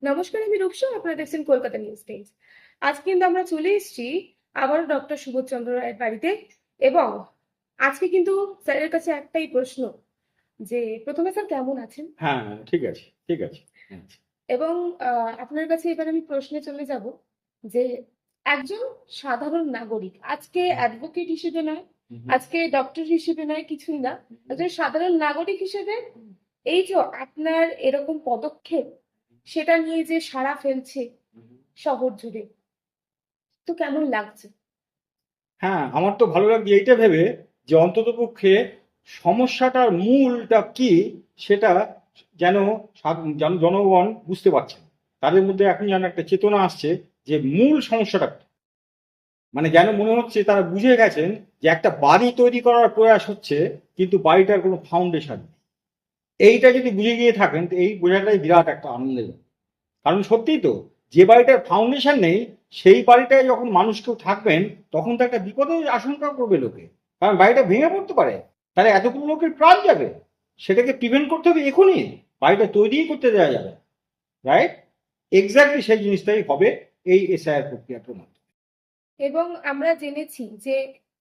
নমস্কার, আমি রূপসা। আপনারা দেখছেন কলকাতা নিউজ টাইমস। আজ কিন্তু আমরা চলে এসেছি আবারও ডক্টর সুবোধচন্দ্র রায়ের বাড়িতে। এবং আজকে কিন্তু স্যারের কাছে একটাই প্রশ্ন, যে প্রথমে স্যার কেমন আছেন। হ্যাঁ, ঠিক আছে, ঠিক আছে। হ্যাঁ। এবং আপনার কাছে এবার আমি প্রশ্নে চলে যাব, যে একজন সাধারণ নাগরিক, আজকে অ্যাডভোকেট হিসেবে নয়, আজকে ডক্টর হিসেবে নয়, কিছুই না, একজন সাধারণ নাগরিক হিসেবে এই যে আপনার এরকম পদক্ষেপ, সেটা নিয়ে যে সাড়া ফেলছে শহর জুড়ে, তো কেমন লাগছে? হ্যাঁ, আমার তো ভালো লাগছে এইটা ভেবে যে অন্ততপক্ষে সমস্যাটার মূলটা কি সেটা যেন জনগণ বুঝতে পারছে। তাদের মধ্যে এখন যেন একটা চেতনা আসছে যে মূল সমস্যাটা কি। মানে যেন মনে হচ্ছে তারা বুঝে গেছেন যে একটা বাড়ি তৈরি করার প্রয়াস হচ্ছে, কিন্তু বাড়িটার কোনো ফাউন্ডেশন নেই। এইটা যদি বুঝে গিয়ে থাকেন তো এই বোঝাটাই বিরাট একটা আনন্দের। কারণ সত্যিই তো, যে বাড়িটার ফাউন্ডেশন নেই সেই বাড়িটায় যখন মানুষ কেউ থাকবেন তখন তো একটা বিপদের আশঙ্কা করবে লোকে। কারণ বাড়িটা ভেঙে পড়তে পারে, তাহলে এতগুলো লোকের প্রাণ যাবে। সেটাকে প্রিভেন্ট করতে হবে এখনই, বাড়িটা তৈরিই করতে দেওয়া যাবে। রাইট? এক্স্যাক্টলি সেই জিনিসটাই হবে এই এসআইআর প্রক্রিয়াটার মাধ্যমে। এবং আমরা জেনেছি যে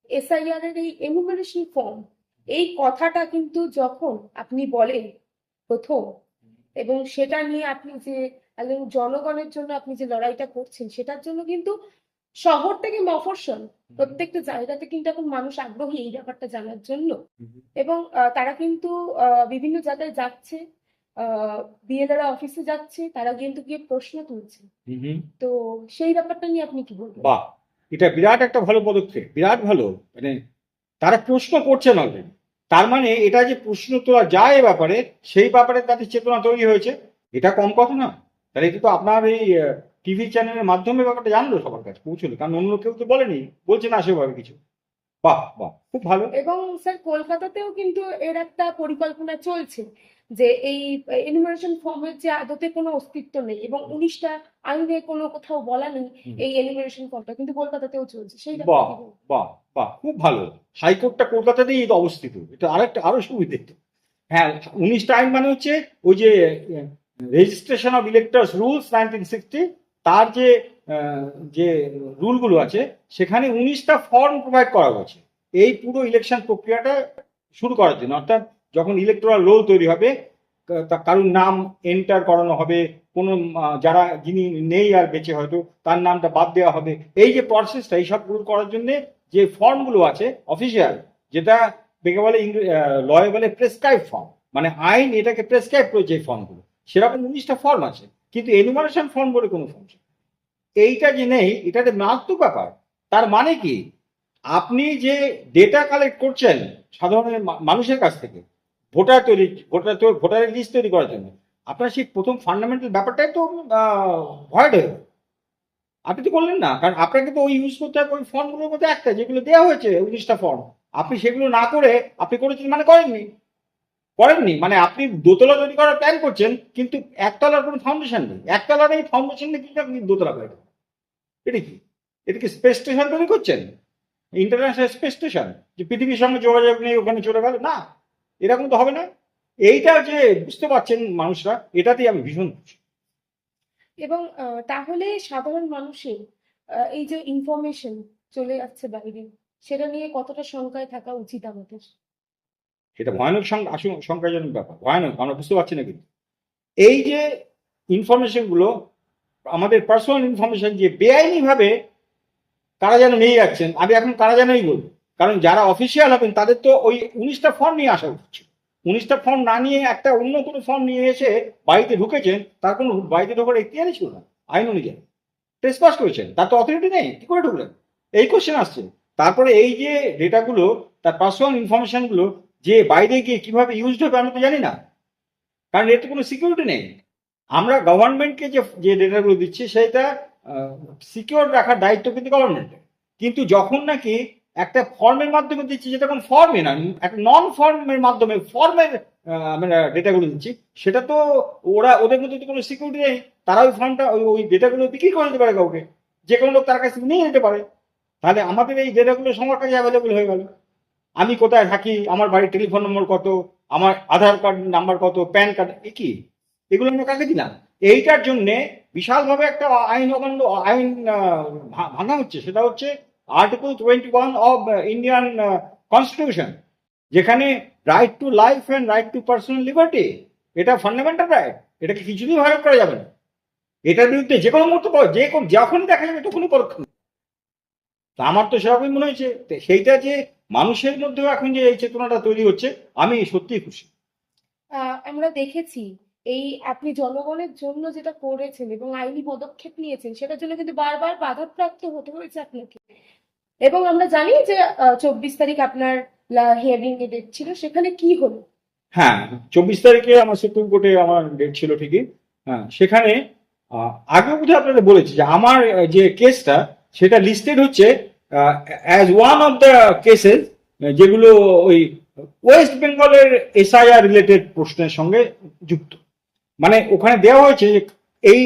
এসআইআর এর এই এনুমারেশন ফর্ম, এই কথাটা কিন্তু যখন আপনি বলেন প্রথম, এবং সেটা নিয়ে আপনি যে একজন জনগণের জন্য আপনি যে লড়াইটা করছেন, সেটার জন্য কিন্তু শহর থেকে মফস্বল প্রত্যেকটা জায়গাতে কিন্তু এখন মানুষ আগ্রহী এই ব্যাপারটা জানার জন্য। এবং তারা কিন্তু বিভিন্ন জায়গায় যাচ্ছে, বিএলআর অফিসে যাচ্ছে, তারা কিন্তু গিয়ে প্রশ্ন তুলছে। তো সেই ব্যাপারটা নিয়ে আপনি কি বলবেন? বাহ, এটা বিরাট একটা ভালো পদক্ষেপ, বিরাট ভালো। মানে তারা প্রশ্ন করছেন অলরেডি, তার মানে এটা যে প্রশ্ন তোলা যায় এ ব্যাপারে, সেই ব্যাপারে তাদের চেতনা তৈরি হয়েছে। এটা কম কথা না। তাহলে এটা তো আপনার এই টিভি চ্যানেলের মাধ্যমে ব্যাপারটা জানলো, সবার কাছে পৌঁছলো, কারণ অন্য কেউ তো বলেনি, বলছে না সেভাবে কিছু। বাহ বাহ, খুব ভালো। এবং স্যার কলকাতাতেও কিন্তু এর একটা পরিকল্পনা চলছে, যে এই এনুমারেশন ফর্মের যে আদতে কোনো অস্তিত্ব নেই, এবং 19টা আইনে কোনো কোথাও বলা নেই এই এনুমারেশন ফর্মটা, কিন্তু কলকাতাতেও চলছে, সেই ব্যাপারে বাহ কি বলবেন? বাহ বাহ, খুব ভালো। হাইকোর্টটা কলকাতাতেই অবস্থিত, এটা আরেকটা আরো সুবিধে। হ্যাঁ, 19টা আইন মানে হচ্ছে ওই যে রেজিস্ট্রেশন অফ ইলেক্টর্স রুলস 1960, তার যে আহ, যে রুলগুলো আছে সেখানে 19টা ফর্ম প্রোভাইড করা হয়েছে এই পুরো ইলেকশন প্রক্রিয়াটা শুরু করার জন্য। অর্থাৎ যখন ইলেকটোরাল রোল তৈরি হবে, কারোর নাম এন্টার করানো হবে, কোনো যিনি নেই আর বেঁচে হয়তো, তার নামটা বাদ দেওয়া হবে। এই যে প্রসেসটা, এইসবগুলো করার জন্য যে ফর্মগুলো আছে অফিসিয়াল, যেটা বলে লয়ে বলে প্রেসক্রাইব ফর্ম, মানে আইন এটাকে প্রেসক্রাইব করেছে এই ফর্মগুলো, সেরকম 19টা ফর্ম আছে। কিন্তু এনুমারেশন ফর্ম বলে কোনো ফর্ম, এইটা যে নেই, এটাতে মারাত্মক ব্যাপার। তার মানে কি, আপনি যে ডেটা কালেক্ট করছেন সাধারণ মানুষের কাছ থেকে, ভোটারের লিস্ট তৈরি করার জন্য, আপনার সেই প্রথম ফান্ডামেন্টাল ব্যাপারটাই তো ভয়েড হয়ে গেল। আপনি তো করলেন না, কারণ আপনাকে তো ওই ইউজ করতে হবে ওই ফর্মগুলোর মধ্যে একটা, যেগুলো দেওয়া হয়েছে 19টা ফর্ম। আপনি সেগুলো না করে আপনি করেছেন মানে করেননি মানে আপনি দোতলা তৈরি করার প্ল্যান করছেন, কিন্তু একতলার কোনো ফাউন্ডেশন নেই। একতলার এই ফাউন্ডেশন নেই, কিন্তু আপনি দোতলা করে দেবেন। এটা কি, এটা কি স্পেস স্টেশন তৈরি করছেন? ইন্টারন্যাশনাল স্পেস স্টেশন, যে পৃথিবীর সঙ্গে যোগাযোগ নেই, ওখানে চলে গেল না? এরকম তো হবে না। এইটা যে বুঝতে পারছেন মানুষরা, এটাতেই আমি ভীষণ খুশি। এবং তাহলে সাধারণ মানুষের এই যে ইনফরমেশন চলে যাচ্ছে বাইরে, সেটা নিয়ে কতটা শঙ্কায় থাকা উচিত আমাদের? এটা ভয়ানক সংখ্যাজনক ব্যাপার, ভয়ানক, আমরা বুঝতে পারছি না। কিন্তু এই যে ইনফরমেশন গুলো, আমাদের পার্সোনাল ইনফরমেশন যে বেআইনি ভাবে কারা যেন নিয়ে যাচ্ছেন, আমি এখন কারা যেনই বলবো, কারণ যারা অফিসিয়াল হবেন তাদের তো ওই 19টা ফর্ম নিয়ে আসা উচিত। 19টা ফর্ম না নিয়ে একটা অন্য কোনো ফর্ম নিয়ে এসে বাড়িতে ঢুকেছেন, তার কোনো বাড়িতে ঢোকার এখতিয়ারই ছিল না আইন অনুযায়ী। ট্রেসপাস করেছেন, তার তো অথরিটি নেই, কি করে ঢুকলেন? এই কোশ্চেন আসছে। তারপরে এই যে ডেটাগুলো, তার পার্সোনাল ইনফরমেশন গুলো যে বাইরে গিয়ে কিভাবে ইউজড হবে আমি তো জানি না, কারণ এর তো কোনো সিকিউরিটি নেই। আমরা গভর্নমেন্টকে যে যে ডেটাগুলো দিচ্ছি সেটা সিকিউর রাখার দায়িত্ব কিন্তু গভর্নমেন্টের। কিন্তু যখন নাকি একটা ফর্মের মাধ্যমে দিচ্ছি, যেটা কোনো ফর্মে না, একটা নন ফর্মের মাধ্যমে ফর্মের আমরা ডেটাগুলো দিচ্ছি, সেটা তো ওদের মধ্যে তো কোনো সিকিউরিটি নেই। তারা ওই ফর্মটা ওই ডেটাগুলো বিক্রি করে দিতে পারে কাউকে, যে কোনো লোক তার কাছ থেকে নিয়ে নিতে পারে। তাহলে আমাদের এই ডেটাগুলো সবার কাছে অ্যাভেলেবল হয়ে গেল। আমি কোথায় থাকি, আমার বাড়ির টেলিফোন নম্বর কত, আমার আধার কার্ড নাম্বার কত, প্যান কার্ড, কি এগুলো আমরা কাকে দিলাম? এইটার জন্য বিশালভাবে একটা আইন অমান্য আইন ভাঙা হচ্ছে, সেটা হচ্ছে আর্টিকেল 21 অফ ইন্ডিয়ান কনস্টিটিউশন, যেখানে right to life and right to personal liberty, এটা ফান্ডামেন্টাল রাইট, এটাকে কিছুতেই ভায়োলেট করা যাবে না। এটার বিরুদ্ধে যে কোনো মুহূর্তে যখনই দেখা যাবে তখনই পরোক্ষ। তা আমার তো সেরকমই মনে হয়েছে, সেইটা যে মানুষের মধ্যেও এখন যে এই চেতনাটা তৈরি হচ্ছে, আমি সত্যিই খুশি। আমরা দেখেছি এই আপনি জনগণের জন্য যেটা করেছেন এবং আইনি পদক্ষেপ নিয়েছেন, সেটার জন্য কিন্তু বারবার বাধাপ্রাপ্ত হতে হয়েছে আপনাকে। এবং আমরা জানি যে 24 তারিখ আপনার হিয়ারিং এ ডেট ছিল, সেখানে কি হলো? হ্যাঁ, 24 তারিখে আমার সুপ্রিম কোর্টে আমার ডেট ছিল ঠিকই। হ্যাঁ, সেখানে আগেও বোধহয় আপনাদের বলেছি যে আমার যে কেসটা সেটা লিস্টেড হচ্ছে as one of the cases যেগুলো ওই ওয়েস্ট বেঙ্গলের এসআইআর রিলেটেড প্রশ্নের সঙ্গে যুক্ত। মানে ওখানে দেওয়া হয়েছে যে এই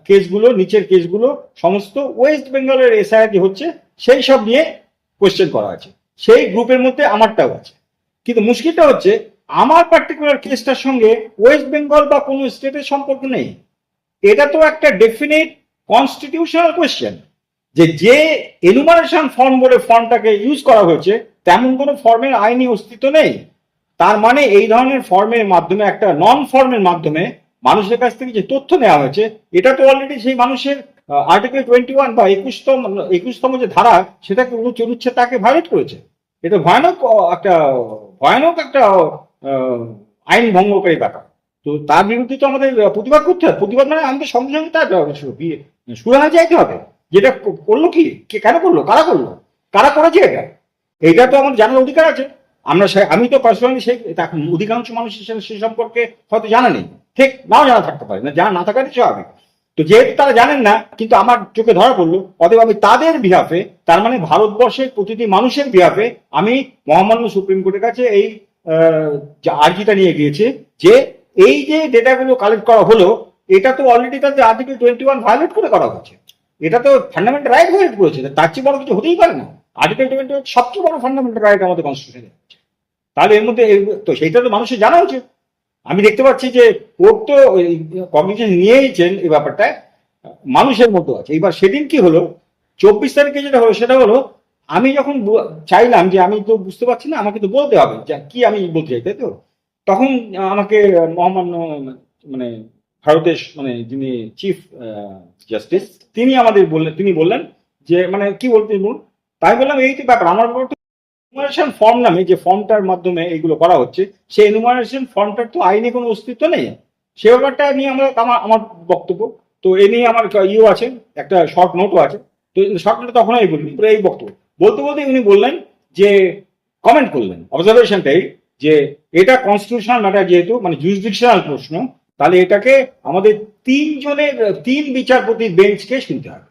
কেসগুলো, নিচের কেসগুলো সমস্ত ওয়েস্ট বেঙ্গলের এসআইআর হচ্ছে সেই সব নিয়ে কোয়েশ্চেন করা আছে, সেই গ্রুপের মধ্যে আমারটাও আছে। কিন্তু মুশকিলটা হচ্ছে আমার পার্টিকুলার কেসটার সঙ্গে ওয়েস্ট বেঙ্গল বা কোনো স্টেটের সম্পর্ক নেই। এটা তো একটা ডেফিনেট কনস্টিটিউশনাল কোয়েশ্চেন, যে এনুমারেশন ফর্ম বলে ফর্মটাকে ইউজ করা হয়েছে তেমন কোনো ফর্মের আইনি অস্তিত্ব নেই। তার মানে এই ধরনের ফর্মের মাধ্যমে, একটা নন ফর্মের মাধ্যমে মানুষের কাছ থেকে যে তথ্য নেওয়া হয়েছে, এটা তো অলরেডি সেই মানুষের আর্টিকেল 21 বা 21তম যে ধারা, সেটাকে অনুচ্ছেদ তাকে ভায়োলেট করেছে। এটা ভয়ানক একটা আইন ভঙ্গকারী ব্যাপার। তো তার বিরুদ্ধে তো আমাদের প্রতিবাদ করতে হবে। প্রতিবাদ মানে আমাদের সঙ্গে সঙ্গে তার সুরাহা যাইতে হবে, যেটা করলো কি, কেন করলো, কারা করলো, কারা করেছে, এটা তো আমাদের জানার অধিকার আছে। আমি তো পার্সোনালি সেই অধিকাংশ মানুষ সে সম্পর্কে হয়তো জানা নেই, ঠিক নাও জানা থাকতে পারে না, জানা না থাকারই স্বাভাবিক। তো যেহেতু তারা জানেন না, কিন্তু আমার চোখে ধরা পড়লো, অতএব আমি তাদের বিহাফে, তার মানে ভারতবর্ষের প্রতিটি মানুষের বিহাফে আমি মহামান্য সুপ্রিম কোর্টের কাছে এই আর্জিটা নিয়ে গিয়েছে যে এই যে ডেটাগুলো কালেক্ট করা হলো, এটা তো অলরেডি তাদের আর্টিকেল 21 ভায়োলেট করে করা হয়েছে। এটা তো ফান্ডামেন্টাল রাইট ভায়োলেট করেছে, তার চেয়ে বড় কিছু হতেই পারে না। আর্টিকেল 21 সবচেয়ে বড় ফান্ডামেন্টাল রাইট আমাদের কনস্টিটিউশনে। তাহলে এর মধ্যে তো সেইটা তো মানুষের জানা উচিত। আমি দেখতে পাচ্ছি যে কোর্ট তো কগনিশন নিয়েইছেন এই ব্যাপারটায়, মানুষের মতো আছে। এবার সেদিন কি হলো, 24 তারিখে যেটা হলো সেটা হলো, আমি যখন চাইলাম যে আমি তো বুঝতে পারছি না, আমাকে তো বলতে হবে যে কি আমি বলতে চাই, তাই তো। তখন আমাকে মহামান্য মানে ভারতের মানে যিনি চিফ জাস্টিস, তিনি বললেন যে মানে কি বলতে বলুন। তাই বললাম এই তো ব্যাপার, আমার এনুমারেশন ফর্ম নামে যে ফর্মটার মাধ্যমে এগুলো করা হচ্ছে, সেই এনুমারেশন ফর্মটার তো আইনে কোনো অস্তিত্ব নেই। সে ব্যাপারটা নিয়ে আমার বক্তব্য তো এ নিয়ে আমার আছে, একটা শর্ট নোটও আছে। তো শর্ট নোট তখন আমি বলিনি, এই বক্তব্য বলতে বলতে উনি বললেন যে, কমেন্ট করলেন অবজারভেশনটাই, যে এটা কনস্টিটিউশনাল ম্যাটার, যেহেতু মানে জুরিসডিকশনাল প্রশ্ন, তাহলে এটাকে আমাদের 3 বিচারপতির বেঞ্চকে শুনতে হবে।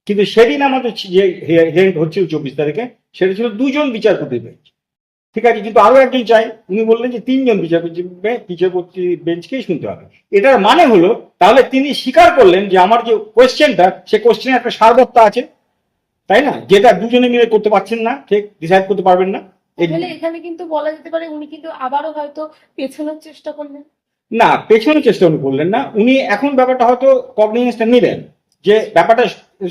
কিন্তু সেদিন আমাদের যে হিয়ারিং হচ্ছিল 24 তারিখে, সেটা ছিল 2 বিচারপতির বেঞ্চ। ঠিক আছে, কিন্তু আরো একজন চাই, উনি বললেন যে 3 বিচারপতি বেঞ্চকেই শুনতে হবে। এটার মানে হলো, তাহলে তিনি স্বীকার করলেন যে আমার যে কোয়েশ্চেনটা, সে কোয়েশ্চেনের একটা সারবত্তা আছে, তাই না, যেটা দুজনে মিলে করতে পারছেন না, ঠিক ডিসাইড করতে পারবেন না। তাহলে এখানে কিন্তু বলা যেতে পারে উনি কিন্তু আবারও হয়তো পেছানোর চেষ্টা করলেন। না, পেছনের চেষ্টা উনি করলেন না, উনি এখন ব্যাপারটা হয়তো কগনিজেন্সটা নিলেন যে ব্যাপারটা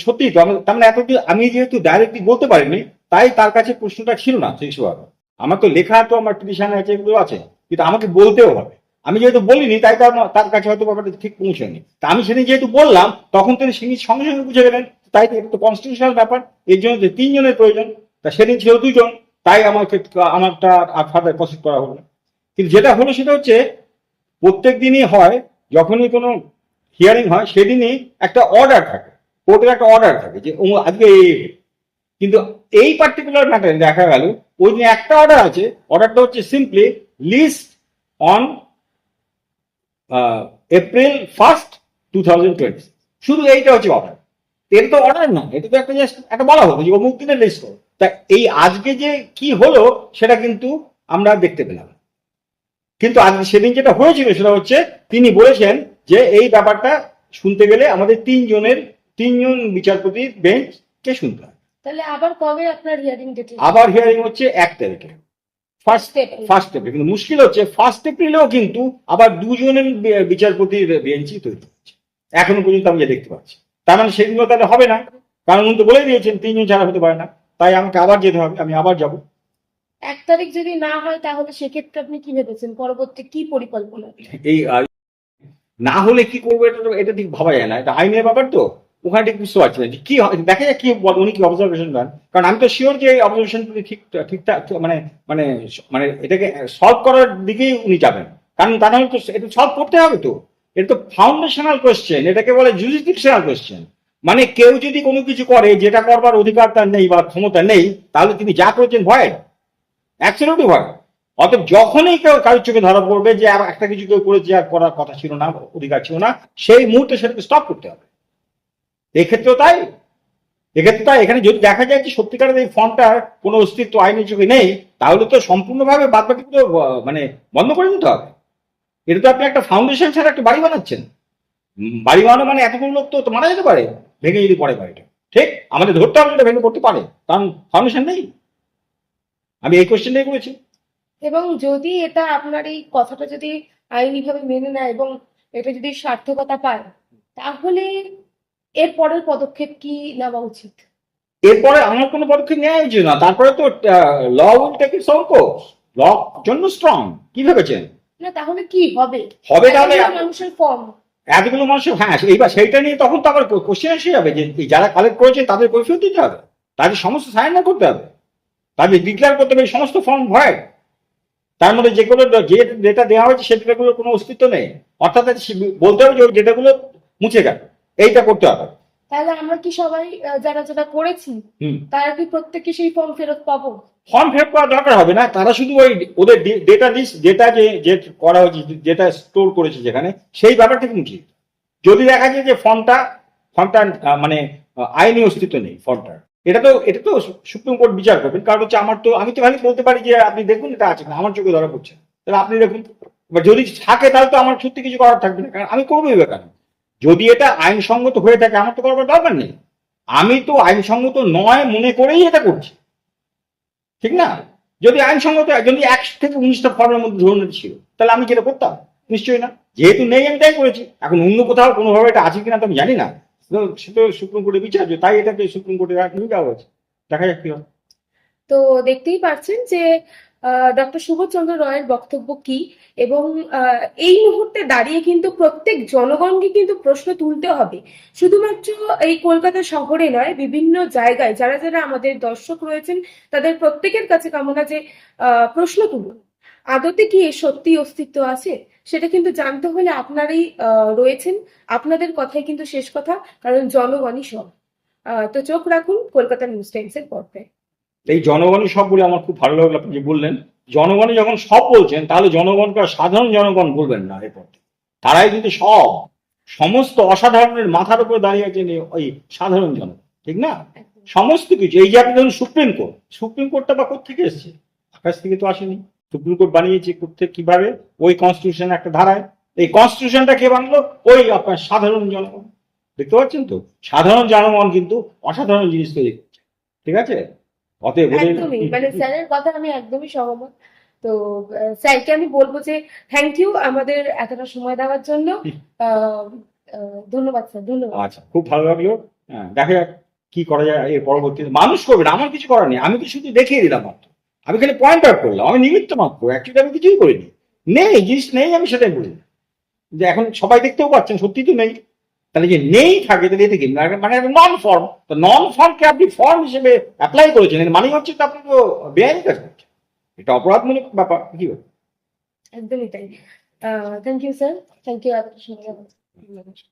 সত্যি তো। তার মানে এতদিন আমি যেহেতু ডাইরেক্টলি বলতে পারিনি, তাই তার কাছে প্রশ্নটা ছিল না সেই সময়। আমার তো লেখা, তো আমার পিটিশন আছে, এগুলো আছে, কিন্তু আমাকে বলতেও হবে। আমি যেহেতু বলিনি, তাই তার কাছে হয়তো ব্যাপারটা ঠিক পৌঁছায়নি। তা আমি সেদিন যেহেতু বললাম, তখন তিনি সঙ্গে সঙ্গে বুঝে গেলেন, তাই তো এটা তো কনস্টিটিউশনাল ব্যাপার, এর জন্য 3 জনের প্রয়োজন। তা সেদিন ছিল 2 জন, তাই আমারটা আর ফার্দার প্রসিড করা হলো না। কিন্তু যেটা হলো সেটা হচ্ছে, প্রত্যেক দিনই হয়, যখনই কোনো হিয়ারিং হয় সেদিনই একটা অর্ডার থাকে, কোর্টের একটা অর্ডার থাকে যে আজকে কিন্তু এই পার্টিকুলার ম্যাটারে দেখা গেল ওই দিন একটা অর্ডার আছে, অর্ডারটা হচ্ছে simply list on April 1st, 2020। শুধু এইটা হচ্ছে অর্ডার। এটা তো অর্ডার না, এটা তো একটা জাস্ট একটা বলা হতো যে অমুক দিনের লিস্ট করো। তা এই আজকে যে কি হলো সেটা কিন্তু আমরা দেখতে পেলাম। কিন্তু আজ সেদিন যেটা হয়েছিল সেটা হচ্ছে, তিনি বলেছেন যে এই ব্যাপারটা শুনতে গেলে আমাদের 3 জন বিচারপতির বেঞ্চকে শুনতে হয়। তাহলে আবার কবে আপনার হিয়ারিং ডেট? আবার হিয়ারিং হচ্ছে 1 তারিখে, ফার্স্ট এপ্রিল। কিন্তু মুশকিল হচ্ছে 1 এপ্রিলেও কিন্তু আবার 2 জনের বিচারপতির বেঞ্চই তৈরি হচ্ছে। এখনো পর্যন্ত আমি যা দেখতে পাচ্ছি। তার মানে সেগুলো তাহলে হবে না, কারণ উনি তো বলেই দিয়েছেন 3 জন ছাড়া হতে পারে না। তাই আমাকে আবার যেতে হবে, আমি আবার যাব। 1 তারিখ যদি না হয় তাহলে সেক্ষেত্রে আপনি কি ভেবেছেন, পরবর্তী কি পরিকল্পনা? এই না হলে কি করবো এটা ঠিক ভাবা যায় না, এটা আইনের ব্যাপার তো। ওখানে ঠিক বুঝতে পারছি না যে কি দেখা যায় কি উনি কি অবজারভেশন দেন, কারণ আমি তো শিওর যে অবজারভেশন ঠিক ঠিকঠাক মানে মানে মানে এটাকে সলভ করার দিকেই উনি যাবেন। কারণ তা নাহলে তো এটা সলভ করতে হবে তো। এটা তো ফাউন্ডেশনাল কোয়েশ্চেন, এটাকে বলে জুরিসডিকশনাল কোয়েশ্চেন। মানে কেউ যদি কোনো কিছু করে যেটা করবার অধিকার তার নেই বা ক্ষমতা নেই, তাহলে তিনি যা করেছেন ভয়, অ্যাবসলিউটলি ভয়। অতএব যখনই কেউ কারোর চোখে ধরা পড়বে যে একটা কিছু কেউ করেছে আর করার কথা ছিল না, অধিকার ছিল না, সেই মুহূর্তে সেটাকে স্টপ করতে হবে। এক্ষেত্রেও তাই, এখানে যদি দেখা যায় যে সত্যিকারের এই ফর্মটার কোনো অস্তিত্ব আইনের চোখে নেই, তাহলে তো সম্পূর্ণভাবে বাদ বাকিগুলো মানে বন্ধ করে দিতে হবে। এটা তো আপনি একটা ফাউন্ডেশন ছাড়া একটা বাড়ি বানাচ্ছেন। বাড়ি বানানো মানে এতগুলো লোক তো মারা যেতে পারে ভেঙে যদি পড়ে বাড়িটা। ঠিক, আমাদের ধরতে হবে এটা ভেঙে পড়তে পারে, কারণ ফাউন্ডেশন নেই। আমি এই কোয়েশ্চেনটাই করেছি। এবং যদি এটা আপনার এই কথাটা যদি আইনিভাবে মেনে নেয় এবং এটা যদি সার্থকতা পায়, তাহলে এর পরের পদক্ষেপ কি নেওয়া উচিত? এরপরে আমার কোনো পদক্ষেপ নেওয়া উচিত না, তারপরে তো law will take its own course. Law জন্য স্ট্রং, কি ভেবেছেন? না, তাহলে কি হবে? হবে তাহলে এতগুলো মানুষের ফর্ম। এতগুলো মানুষের, হ্যাঁ এইবার সেইটা নিয়ে তখন তো আবার কোশ্চেন এসে যাবে যে এই যারা কালেক্ট করেছে তাদের কৈফিয়ত দিতে হবে, তাদের সমস্ত সারেন্ডার করতে হবে, তাদের ডিক্লেয়ার করতে হবে এই সমস্ত ফর্ম ভয়। তার মধ্যে যেগুলো যে ডেটা দেওয়া হয়েছে সে ডেটাগুলোর কোনো অস্তিত্ব নেই, অর্থাৎ বলতে হবে যে ওই ডেটাগুলো মুছে গেল, এইটা করতে হবে। তাহলে আমরা কি সবাই যারা যারা করেছি তারা কি প্রত্যেকে সেই ফর্ম ফেরত পাবো? ফর্ম ফেরত করার দরকার হবে না, তারা শুধু ওই ওদের ডেটা লিস্ট যেটা যে করা হয়েছে, যেটা স্টোর করেছে যেখানে, সেই ব্যাপারটাকে মুছিয়ে দিতে। যদি দেখা যায় যে ফর্মটা মানে আইনি অস্তিত্ব নেই ফর্মটার, এটা তো সুপ্রিম কোর্ট বিচার করবেন। কারণ হচ্ছে আমি তো খালি বলতে পারি যে আপনি দেখুন এটা আছে না, আমার চোখে ধরা পড়ছে, তাহলে আপনি দেখুন। এবার যদি থাকে তাহলে তো আমার সত্যি কিছু করার থাকবে না, কারণ আমি করবোই বা কেন? যদি এটা আইনসঙ্গত হয়ে থাকে আমার তো করবার দরকার নেই। আমি তো আইনসঙ্গত নয় মনে করেই এটা করছি, ঠিক না? যদি আইনসঙ্গত, যদি 1 থেকে 19টা ফর্মের মধ্যে ধরুন ছিল, তাহলে আমি যেটা করতাম? নিশ্চয়ই না। যেহেতু নেই আমি তাই করেছি। এখন অন্য কোথাও কোনোভাবে এটা আছে কিনা তো আমি জানি না, সে তো সুপ্রিম কোর্টে বিচার্য, তাই এটাকে সুপ্রিম কোর্টে নিয়ে যাওয়া হয়েছে। দেখা যাক কি হয়। তো দেখতেই পাচ্ছেন যে ডক্টর সুবোধচন্দ্র রায়ের বক্তব্য কি, এবং এই মুহূর্তে দাঁড়িয়ে কিন্তু প্রত্যেক জনগণকে কিন্তু প্রশ্ন তুলতে হবে। শুধুমাত্র এই কলকাতা শহরে নয়, বিভিন্ন জায়গায় যারা যারা আমাদের দর্শক রয়েছেন তাদের প্রত্যেকের কাছে কামনা যে প্রশ্ন তুলুন, আদতে কি এর সত্যি অস্তিত্ব আছে? সেটা কিন্তু জানতে হলে আপনারাই রয়েছেন, আপনাদের কথাই কিন্তু শেষ কথা, কারণ জনগণই সব। তো চোখ রাখুন কলকাতা নিউজ টাইমসের পর্দায়। এই জনগণই সব বলে আমার খুব ভালো লাগলো, আপনি যে বললেন জনগণই যখন সব বলছেন, তাহলে জনগণকে আর সাধারণ জনগণ বলবেন না এরপর। তারাই কিন্তু সব, সমস্ত অসাধারণের মাথার উপর দাঁড়িয়ে আছেন ওই সাধারণ জনগণ, ঠিক না? সমস্ত কিছু, এই যে আপনি ধরুন সুপ্রিম কোর্টটা বা কোথা থেকে এসছে? আকাশ থেকে তো আসেনি। সুপ্রিম কোর্ট বানিয়েছে করতে কিভাবে? ওই কনস্টিটিউশন একটা ধারায়। এই কনস্টিটিউশনটা কে বানালো? ওই আপনার সাধারণ জনগণ। দেখতে পাচ্ছেন তো, সাধারণ জনগণ কিন্তু অসাধারণ জিনিস তৈরি করছে, ঠিক আছে? অতএব একদমই, মানে স্যারের কথা আমি একদমই সহমত। তো স্যারকে আমি বলবো যে থ্যাংক ইউ আমাদের এতটা সময় দেওয়ার জন্য। আহ, ধন্যবাদ স্যার, ধন্যবাদ। আচ্ছা, খুব ভালো লাগলো। হ্যাঁ, দেখা যাক কি করা যায় এর পরবর্তীতে। মানুষ করবে না, আমার কিছু করার নেই, আমি তো শুধু দেখিয়ে দিলাম মাত্র। আমি খালি পয়েন্ট আউট করলাম, আমি নিমিত্ত মাত্র, অ্যাকচুয়ালি আমি কিছুই করিনি। নেই, জিনিস নেই, আমি সেটাই বলি। যে এখন সবাই দেখতেও পাচ্ছেন সত্যি তো নেই, তাহলে যে নেই থাকে তাহলে এতে কি মানে নন ফর্ম, তো নন ফর্মকে আপনি ফর্ম হিসেবে অ্যাপ্লাই করেছেন, এর মানে হচ্ছে তো আপনি তো বেআইনি কাজ করছেন, এটা অপরাধমূলক ব্যাপার। কি হবে? একদমই তাই। Thank you sir, thank you এতটা সময় দেওয়ার জন্য।